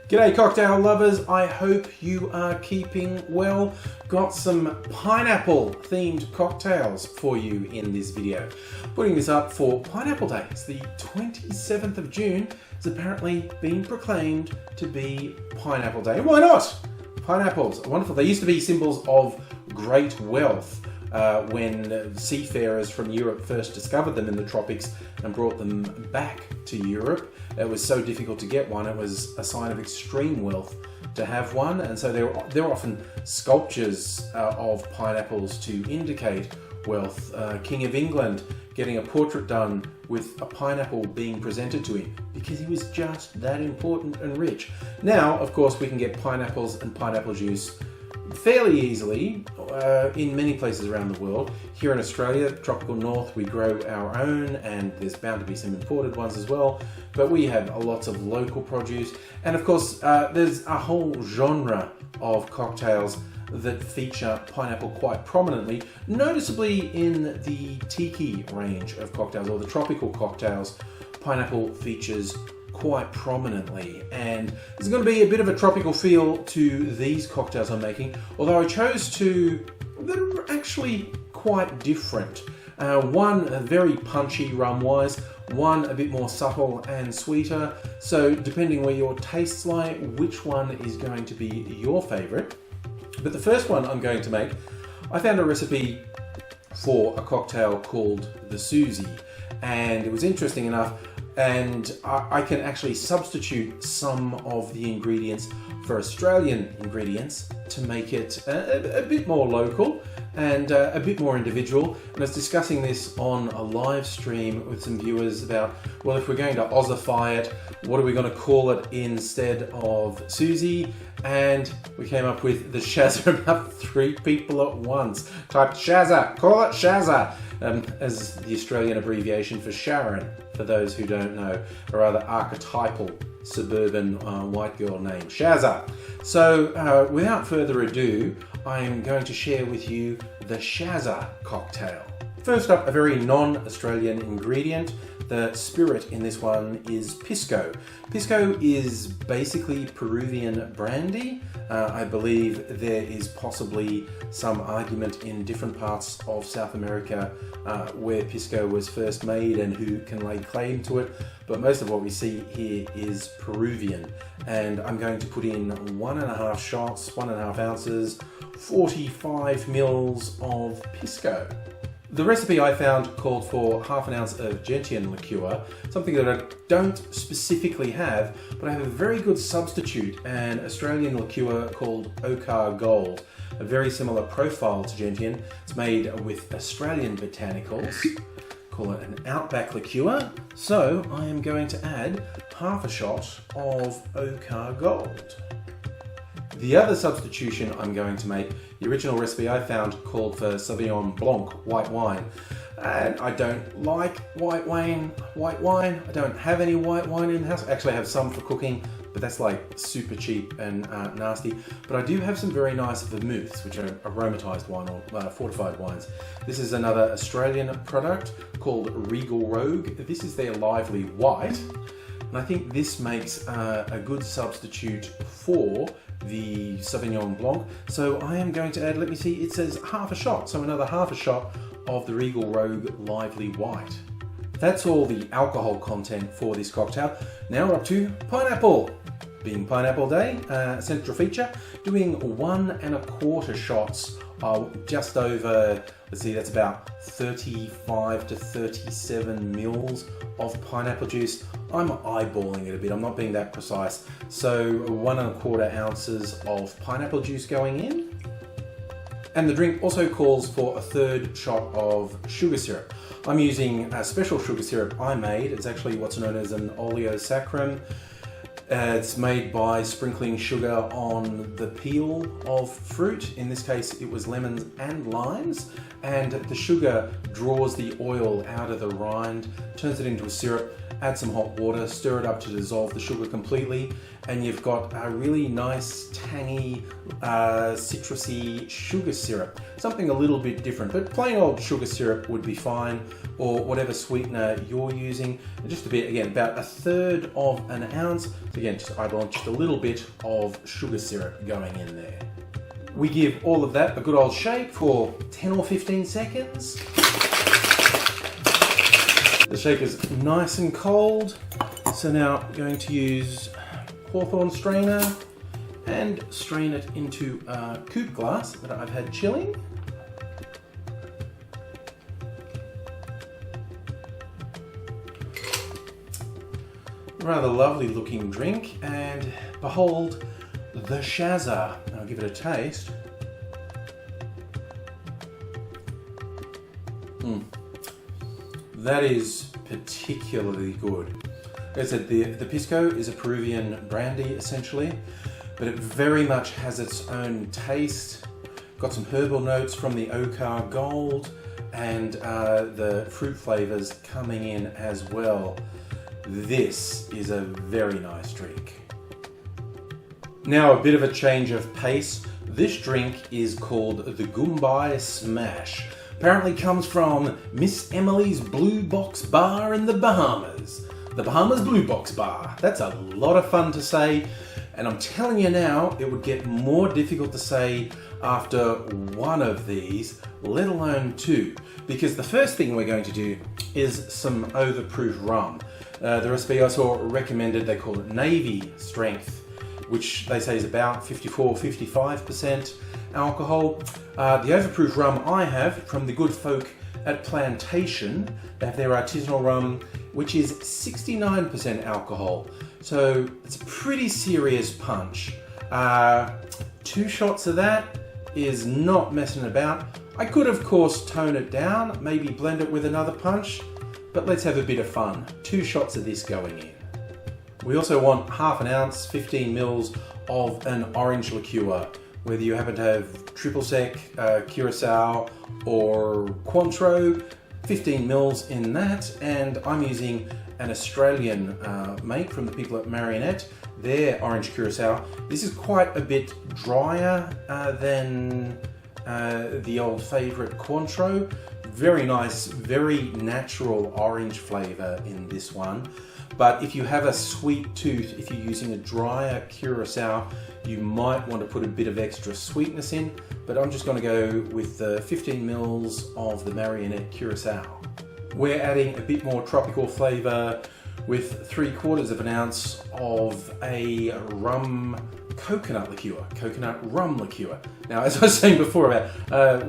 G'day cocktail lovers, I hope you are keeping well. Got some pineapple themed cocktails for you in this video. Putting this up for Pineapple Day. It's the 27th of June. It's apparently been proclaimed to be Pineapple Day. Why not? Pineapples are wonderful. They used to be symbols of great wealth when seafarers from Europe first discovered them in the tropics and brought them back to Europe. It was so difficult to get one, it was a sign of extreme wealth to have one, and so there were often sculptures of pineapples to indicate wealth. King of England getting a portrait done with a pineapple being presented to him because he was just that important and rich. Now, of course, we can get pineapples and pineapple juice fairly easily in many places around the world. Here in Australia, tropical north, we grow our own, and there's bound to be some imported ones as well, but we have lots of local produce. And of course, there's a whole genre of cocktails that feature pineapple quite prominently, noticeably in the tiki range of cocktails, or the tropical cocktails. Pineapple features quite prominently, and there's going to be a bit of a tropical feel to these cocktails I'm making, although I chose two that are actually quite different. One very punchy rum-wise, one a bit more subtle and sweeter, so depending where your tastes lie, which one is going to be your favourite. But the first one I'm going to make, I found a recipe for a cocktail called the Suzie, and it was interesting enough, and I can actually substitute some of the ingredients for Australian ingredients to make it a bit more local and a bit more individual. And I was discussing this on a live stream with some viewers about, well, if we're going to Oz-ify it, what are we going to call it instead of Suzie? And we came up with the Shazza. About 3 people at once typed Shazza, call it Shazza, as the Australian abbreviation for Sharon, for those who don't know, a rather archetypal suburban white girl name, Shazza. So without further ado, I am going to share with you the Shazza cocktail. First up, a very non-Australian ingredient. The spirit in this one is pisco. Pisco is basically Peruvian brandy. I believe there is possibly some argument in different parts of South America where pisco was first made and who can lay claim to it, but most of what we see here is Peruvian. And I'm going to put in 1.5 shots, 1.5 ounces, 45 mils of pisco. The recipe I found called for half an ounce of gentian liqueur, something that I don't specifically have, but I have a very good substitute, an Australian liqueur called Ochre Gold, a very similar profile to gentian. It's made with Australian botanicals. Call it an Outback liqueur. So I am going to add half a shot of Ochre Gold. The other substitution I'm going to make, the original recipe I found called for Sauvignon Blanc, white wine. And I don't like white wine. I don't have any white wine in the house. Actually, I have some for cooking, but that's like super cheap and nasty. But I do have some very nice vermouths, which are aromatized wine or fortified wines. This is another Australian product called Regal Rogue. This is their lively white. And I think this makes a good substitute for the Sauvignon Blanc. So I am going to add, let me see, it says half a shot. So another half a shot of the Regal Rogue Lively White. That's all the alcohol content for this cocktail. Now we're up to pineapple. Being Pineapple Day, central feature, doing 1.25 shots, just over, let's see, that's about 35 to 37 mils of pineapple juice. I'm eyeballing it a bit, I'm not being that precise. So 1.25 ounces of pineapple juice going in. And the drink also calls for a 1/3 shot of sugar syrup. I'm using a special sugar syrup I made. It's actually what's known as an oleosaccharum. It's made by sprinkling sugar on the peel of fruit. In this case, it was lemons and limes. And the sugar draws the oil out of the rind, turns it into a syrup, add some hot water, stir it up to dissolve the sugar completely, and you've got a really nice tangy citrusy sugar syrup. Something a little bit different, but plain old sugar syrup would be fine, or whatever sweetener you're using. Just a bit, again, about 1/3 of an ounce. So again, just eyeball just a little bit of sugar syrup going in there. We give all of that a good old shake for 10 or 15 seconds. The shaker's nice and cold, so now I'm going to use Hawthorn strainer and strain it into a coupe glass that I've had chilling. Rather lovely looking drink, and behold the Shazza. I'll give it a taste. That is particularly good. As I said, the Pisco is a Peruvian brandy essentially, but it very much has its own taste. Got some herbal notes from the Ochre Gold, and the fruit flavors coming in as well. This is a very nice drink. Now a bit of a change of pace. This drink is called the Goombay Smash. Apparently comes from Miss Emily's Blue Box Bar in the Bahamas. The Bahamas Blue Box Bar. That's a lot of fun to say, and I'm telling you now, it would get more difficult to say after one of these, let alone two. Because the first thing we're going to do is some overproof rum. The recipe I saw recommended, they call it Navy strength, which they say is about 54-55% alcohol. The overproof rum I have from the good folk at Plantation, they have their artisanal rum, which is 69% alcohol. So it's a pretty serious punch. 2 shots of that is not messing about. I could, of course, tone it down, maybe blend it with another punch, but let's have a bit of fun. 2 shots of this going in. We also want half an ounce, 15 mils of an orange liqueur, whether you happen to have triple sec, curacao, or Cointreau, 15 mils in that, and I'm using an Australian make from the people at Marionette, their orange curacao. This is quite a bit drier than the old favourite Cointreau. Very nice, very natural orange flavour in this one. But if you have a sweet tooth, if you're using a drier curacao, you might want to put a bit of extra sweetness in, but I'm just going to go with the 15 mils of the Marionette curacao. We're adding a bit more tropical flavour with 3/4 of an ounce of a rum coconut liqueur, coconut rum liqueur. Now, as I was saying before,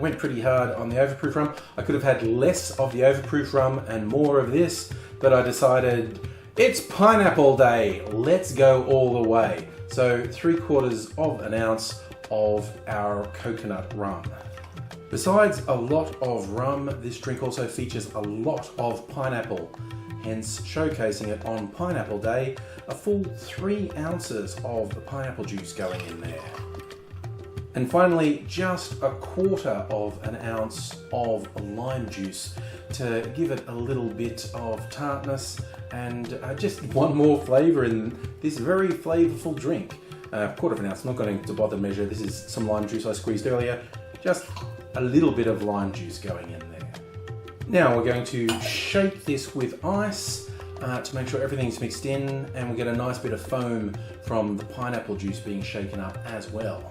went pretty hard on the overproof rum. I could have had less of the overproof rum and more of this, but I decided it's pineapple day, let's go all the way. So 3/4 of an ounce of our coconut rum. Besides a lot of rum, this drink also features a lot of pineapple, hence showcasing it on Pineapple Day, a full 3 ounces of pineapple juice going in there. And finally, just 1/4 of an ounce of lime juice to give it a little bit of tartness and just one more flavour in this very flavourful drink. 1/4 of an ounce, I'm not going to bother measure, this is some lime juice I squeezed earlier, just a little bit of lime juice going in there. Now we're going to shake this with ice to make sure everything's mixed in, and we get a nice bit of foam from the pineapple juice being shaken up as well.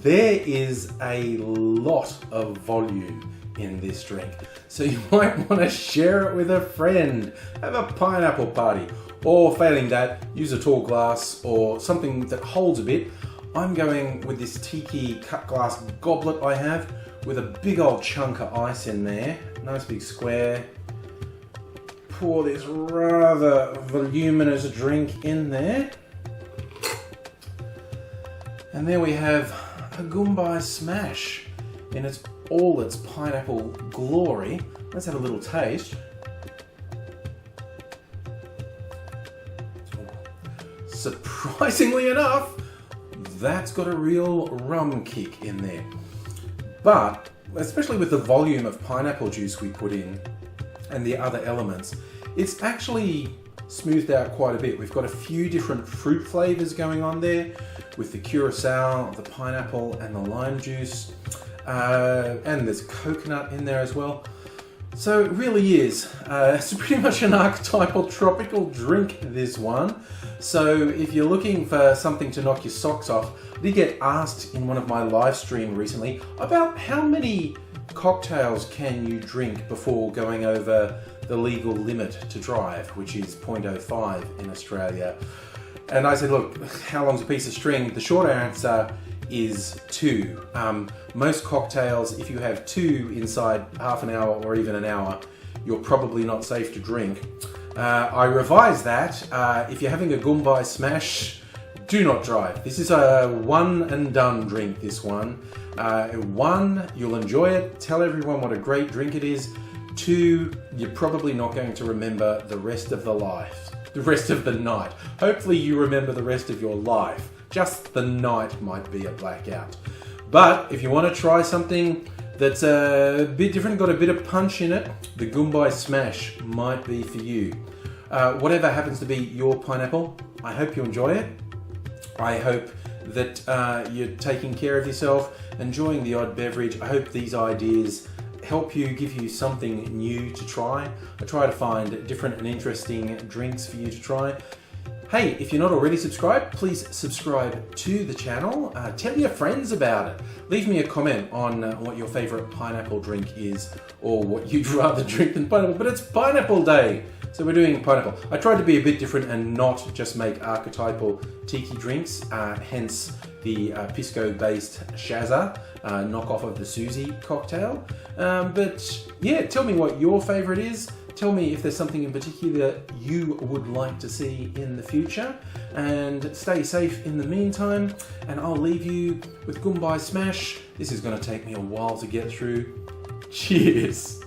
There is a lot of volume in this drink, so you might want to share it with a friend, have a pineapple party, or failing that, use a tall glass or something that holds a bit. I'm going with this tiki cut glass goblet I have with a big old chunk of ice in there, nice big square. Pour this rather voluminous drink in there. And there we have a Goombay Smash in all its pineapple glory. Let's have a little taste. Surprisingly enough, that's got a real rum kick in there. But, especially with the volume of pineapple juice we put in and the other elements, it's actually smoothed out quite a bit. We've got a few different fruit flavors going on there with the curacao, the pineapple, and the lime juice. And there's coconut in there as well. So it really is. It's pretty much an archetypal tropical drink, this one. So if you're looking for something to knock your socks off, I did get asked in one of my live streams recently about how many cocktails can you drink before going over the legal limit to drive, which is 0.05 in Australia. And I said, look, how long's a piece of string? The short answer is 2. Most cocktails, if you have 2 inside half an hour or even an hour, you're probably not safe to drink. I revised that. If you're having a Goombay Smash, do not drive. This is a one and done drink, this one. 1, you'll enjoy it, tell everyone what a great drink it is. 2, you're probably not going to remember the rest of the rest of the night. Hopefully you remember the rest of your life. Just the night might be a blackout. But if you want to try something that's a bit different, got a bit of punch in it, the Goombay Smash might be for you. Whatever happens to be your pineapple, I hope you enjoy it. I hope that you're taking care of yourself, enjoying the odd beverage. I hope these ideas help you, give you something new to try. I try to find different and interesting drinks for you to try. Hey, if you're not already subscribed, please subscribe to the channel. Tell your friends about it. Leave me a comment on what your favorite pineapple drink is, or what you'd rather drink than pineapple. But it's Pineapple Day, so we're doing pineapple. I tried to be a bit different and not just make archetypal tiki drinks, hence the pisco-based Shazza, knockoff of the Suzie Cocktail. But yeah, tell me what your favorite is. Tell me if there's something in particular you would like to see in the future, and stay safe in the meantime, and I'll leave you with Goombay Smash. This is going to take me a while to get through. Cheers!